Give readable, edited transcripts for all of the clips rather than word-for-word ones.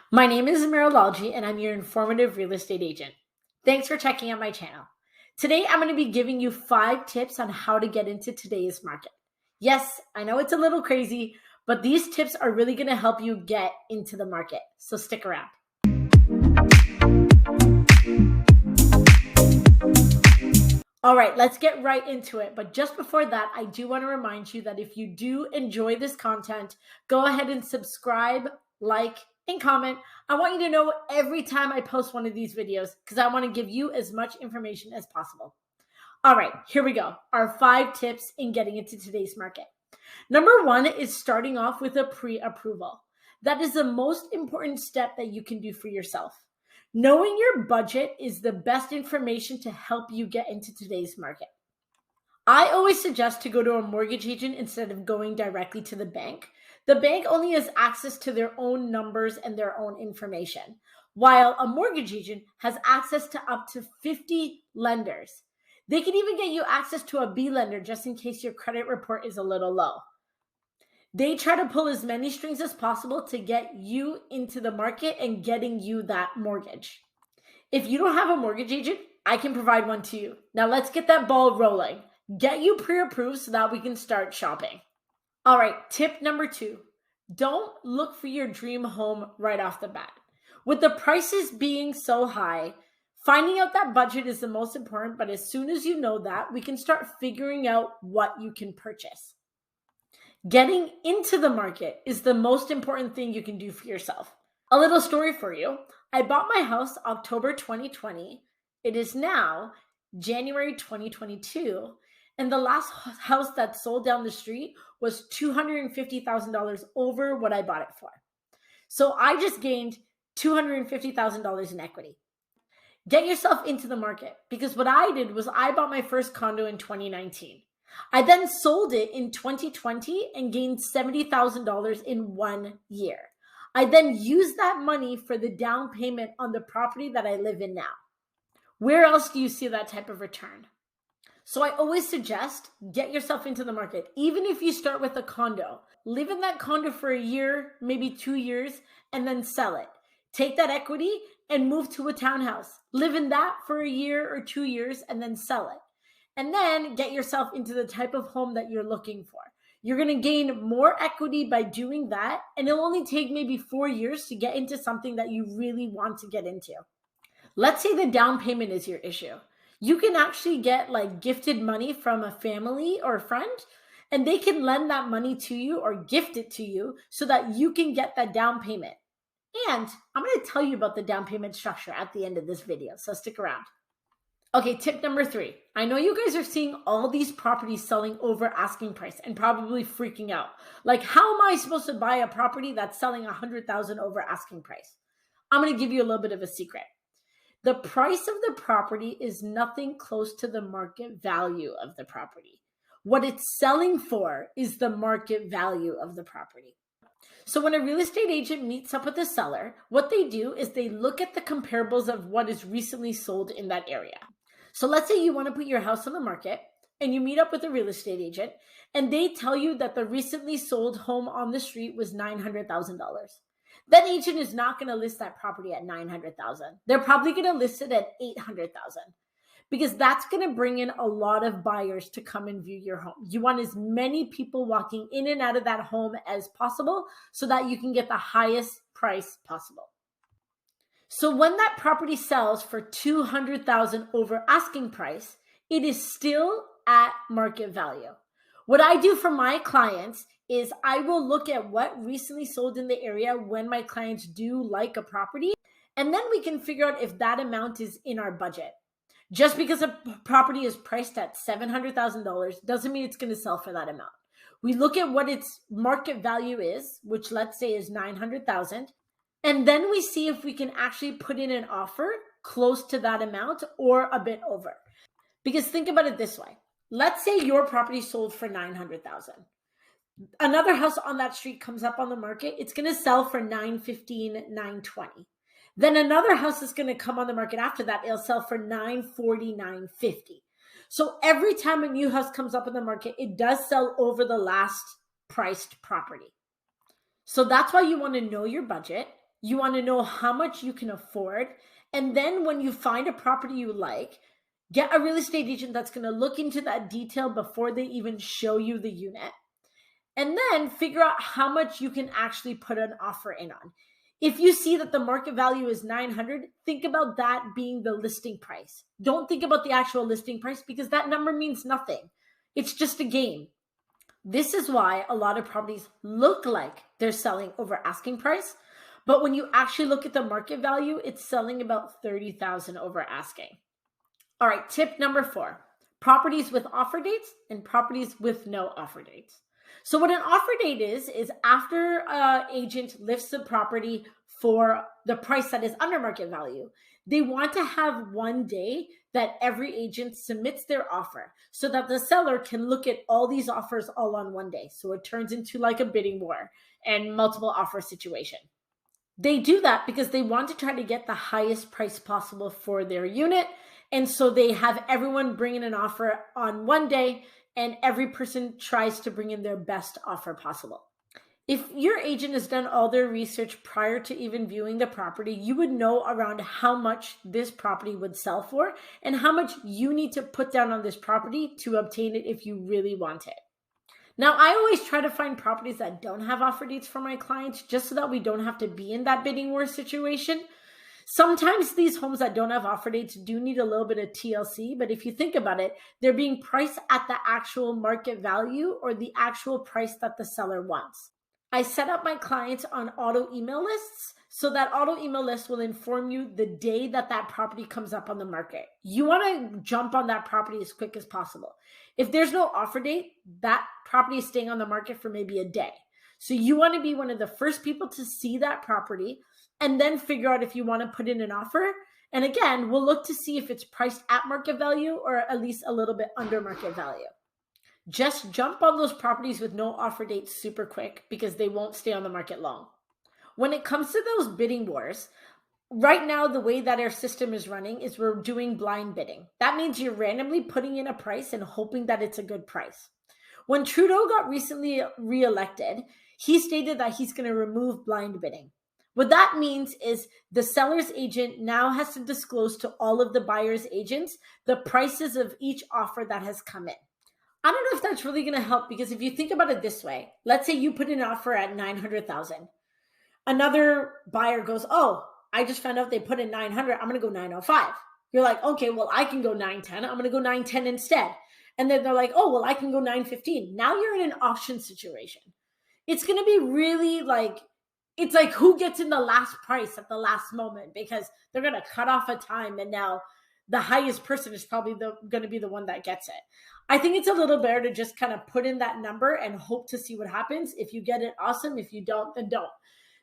My name is Zamira Dunnet, and I'm your informative real estate agent. Thanks for checking out my channel. Today, I'm going to be giving you 5 tips on how to get into today's market. Yes, I know it's a little crazy, but these tips are really going to help you get into the market. So stick around. All right, let's get right into it. But just before that, I do want to remind you that if you do enjoy this content, go ahead and subscribe, like, and comment. I want you to know every time I post one of these videos because I want to give you as much information as possible. All right, here we go. Our 5 tips in getting into today's market. Number 1 is starting off with a pre-approval. That is the most important step that you can do for yourself. Knowing your budget is the best information to help you get into today's market. I always suggest to go to a mortgage agent instead of going directly to the bank. The bank only has access to their own numbers and their own information, while a mortgage agent has access to up to 50 lenders. They can even get you access to a B lender just in case your credit report is a little low. They try to pull as many strings as possible to get you into the market and getting you that mortgage. If you don't have a mortgage agent, I can provide one to you. Now let's get that ball rolling. Get you pre-approved so that we can start shopping. All right, tip number 2. Don't look for your dream home right off the bat. With the prices being so high, finding out that budget is the most important, but as soon as you know that, we can start figuring out what you can purchase. Getting into the market is the most important thing you can do for yourself. A little story for you. I bought my house October 2020. It is now January 2022. And the last house that sold down the street was $250,000 over what I bought it for. So I just gained $250,000 in equity. Get yourself into the market, because what I did was I bought my first condo in 2019. I then sold it in 2020 and gained $70,000 in 1 year. I then used that money for the down payment on the property that I live in now. Where else do you see that type of return? So I always suggest get yourself into the market. Even if you start with a condo, live in that condo for a year, maybe 2 years, and then sell it. Take that equity and move to a townhouse. Live in that for a year or 2 years and then sell it. And then get yourself into the type of home that you're looking for. You're going to gain more equity by doing that, and it'll only take maybe 4 years to get into something that you really want to get into. Let's say the down payment is your issue. You can actually get like gifted money from a family or a friend, and they can lend that money to you or gift it to you so that you can get that down payment. And I'm going to tell you about the down payment structure at the end of this video, so stick around. Okay, tip number 3. I know you guys are seeing all these properties selling over asking price and probably freaking out. Like, how am I supposed to buy a property that's selling $100,000 over asking price? I'm going to give you a little bit of a secret. The price of the property is nothing close to the market value of the property. What it's selling for is the market value of the property. So when a real estate agent meets up with a seller, what they do is they look at the comparables of what is recently sold in that area. So let's say you want to put your house on the market and you meet up with a real estate agent and they tell you that the recently sold home on the street was $900,000. That agent is not going to list that property at $900,000. They're probably going to list it at $800,000 because that's going to bring in a lot of buyers to come and view your home. You want as many people walking in and out of that home as possible so that you can get the highest price possible. So when that property sells for $200,000 over asking price, it is still at market value. What I do for my clients is I will look at what recently sold in the area when my clients do like a property, and then we can figure out if that amount is in our budget. Just because a property is priced at $700,000 doesn't mean it's going to sell for that amount. We look at what its market value is, which let's say is $900,000. And then we see if we can actually put in an offer close to that amount or a bit over. Because think about it this way. Let's say your property sold for $900,000. Another house on that street comes up on the market. It's going to sell for $915,000, $920,000. Then another house is going to come on the market after that. It'll sell for $940,000, $950,000. So every time a new house comes up in the market, it does sell over the last priced property. So that's why you want to know your budget You want to know how much you can afford. And then when you find a property you like, get a real estate agent that's going to look into that detail before they even show you the unit. And then figure out how much you can actually put an offer in on. If you see that the market value is 900, think about that being the listing price. Don't think about the actual listing price, because that number means nothing. It's just a game. This is why a lot of properties look like they're selling over asking price, but when you actually look at the market value, it's selling about 30,000 over asking. All right, tip number 4, properties with offer dates and properties with no offer dates. So what an offer date is after an agent lists the property for the price that is under market value, they want to have one day that every agent submits their offer so that the seller can look at all these offers all on one day. So it turns into like a bidding war and multiple offer situation. They do that because they want to try to get the highest price possible for their unit. And so they have everyone bring in an offer on one day, and every person tries to bring in their best offer possible. If your agent has done all their research prior to even viewing the property, you would know around how much this property would sell for and how much you need to put down on this property to obtain it if you really want it. Now, I always try to find properties that don't have offer dates for my clients, just so that we don't have to be in that bidding war situation. Sometimes these homes that don't have offer dates do need a little bit of TLC, but if you think about it, they're being priced at the actual market value or the actual price that the seller wants. I set up my clients on auto email lists, so that auto email list will inform you the day that that property comes up on the market. You want to jump on that property as quick as possible. If there's no offer date, that property is staying on the market for maybe a day. So you want to be one of the first people to see that property and then figure out if you want to put in an offer. And again, we'll look to see if it's priced at market value or at least a little bit under market value. Just jump on those properties with no offer dates super quick, because they won't stay on the market long. When it comes to those bidding wars, right now, the way that our system is running is we're doing blind bidding. That means you're randomly putting in a price and hoping that it's a good price. When Trudeau got recently reelected, he stated that he's going to remove blind bidding. What that means is the seller's agent now has to disclose to all of the buyer's agents the prices of each offer that has come in. I don't know if that's really going to help, because if you think about it this way, let's say you put in an offer at 900,000. Another buyer goes, "Oh, I just found out they put in 900. I'm going to go 905. You're like, "Okay, well, I can go 910. I'm going to go 910 instead." And then they're like, "Oh, well, I can go 915. Now you're in an auction situation. It's going to be really like, it's like who gets in the last price at the last moment, because they're going to cut off a time, and now the highest person is probably going to be the one that gets it. I think it's a little better to just kind of put in that number and hope to see what happens. If you get it, awesome. If you don't, then don't.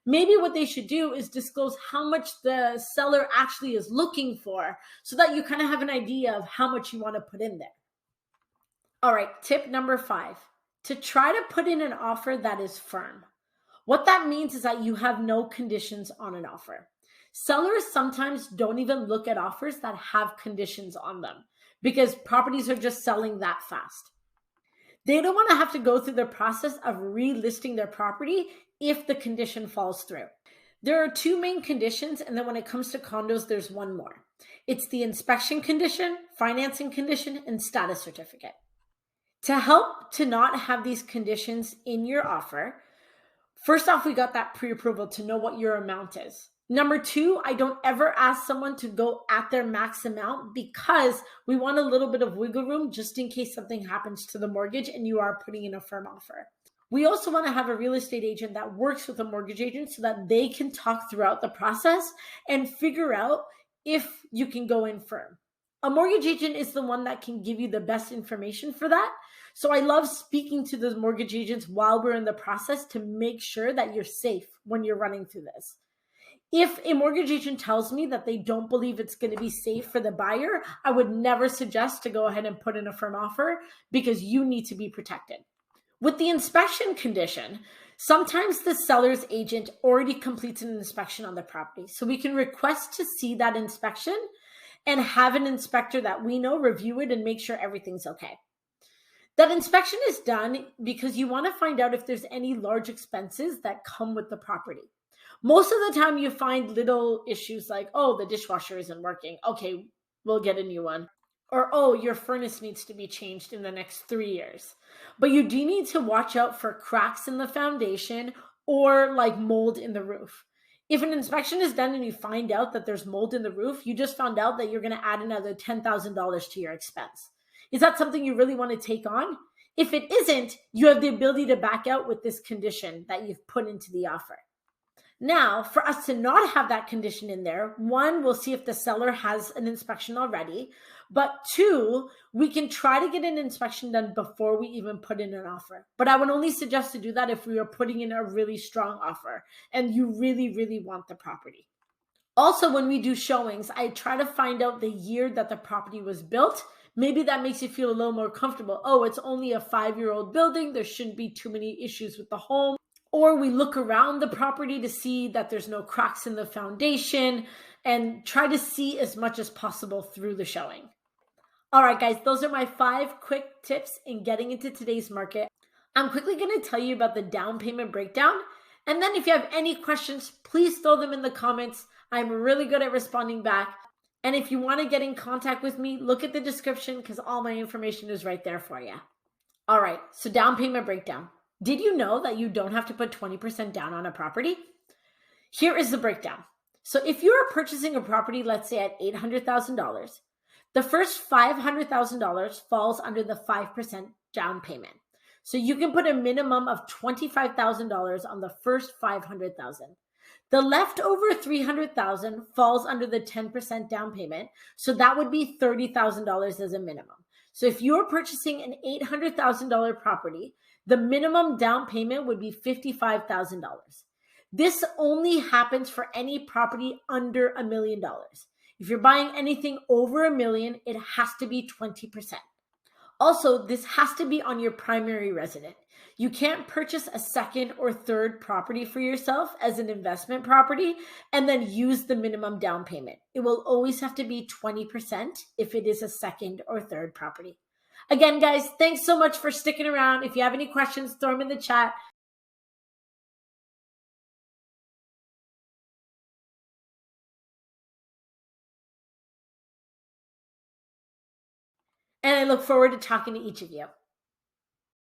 Maybe what they should do is disclose how much the seller actually is looking for, so that you kind of have an idea of how much you want to put in there. All right, tip number 5, to try to put in an offer that is firm. What that means is that you have no conditions on an offer. Sellers sometimes don't even look at offers that have conditions on them, because properties are just selling that fast. They don't want to have to go through the process of relisting their property if the condition falls through. There are 2 main conditions, and then when it comes to condos, there's one more. It's the inspection condition, financing condition, and status certificate. To help to not have these conditions in your offer, first off, we got that pre-approval to know what your amount is. Number 2, I don't ever ask someone to go at their max amount, because we want a little bit of wiggle room just in case something happens to the mortgage and you are putting in a firm offer. We also want to have a real estate agent that works with a mortgage agent so that they can talk throughout the process and figure out if you can go in firm. A mortgage agent is the one that can give you the best information for that. So I love speaking to those mortgage agents while we're in the process to make sure that you're safe when you're running through this. If a mortgage agent tells me that they don't believe it's going to be safe for the buyer, I would never suggest to go ahead and put in a firm offer, because you need to be protected. With the inspection condition, sometimes the seller's agent already completes an inspection on the property. So we can request to see that inspection and have an inspector that we know review it and make sure everything's okay. That inspection is done because you want to find out if there's any large expenses that come with the property. Most of the time, you find little issues like, oh, the dishwasher isn't working. Okay, we'll get a new one. Or, oh, your furnace needs to be changed in the next 3 years. But you do need to watch out for cracks in the foundation or like mold in the roof. If an inspection is done and you find out that there's mold in the roof, you just found out that you're going to add another $10,000 to your expense. Is that something you really want to take on? If it isn't, you have the ability to back out with this condition that you've put into the offer. Now, for us to not have that condition in there, one, we'll see if the seller has an inspection already. But two, we can try to get an inspection done before we even put in an offer. But I would only suggest to do that if we are putting in a really strong offer and you really, really want the property. Also, when we do showings, I try to find out the year that the property was built. Maybe that makes you feel a little more comfortable. Oh, it's only a 5-year-old building. There shouldn't be too many issues with the home. Or we look around the property to see that there's no cracks in the foundation and try to see as much as possible through the showing. All right, guys, those are my 5 quick tips in getting into today's market. I'm quickly going to tell you about the down payment breakdown. And then if you have any questions, please throw them in the comments. I'm really good at responding back. And if you want to get in contact with me, look at the description because all my information is right there for you. All right, so down payment breakdown. Did you know that you don't have to put 20% down on a property? Here is the breakdown. So if you are purchasing a property, let's say at $800,000, the first $500,000 falls under the 5% down payment. So you can put a minimum of $25,000 on the first $500,000. The leftover $300,000 falls under the 10% down payment. So that would be $30,000 as a minimum. So if you're purchasing an $800,000 property, the minimum down payment would be $55,000. This only happens for any property under $1 million. If you're buying anything over $1 million, it has to be 20%. Also, this has to be on your primary resident. You can't purchase a second or third property for yourself as an investment property and then use the minimum down payment. It will always have to be 20% if it is a second or third property. Again, guys, thanks so much for sticking around. If you have any questions, throw them in the chat. And I look forward to talking to each of you.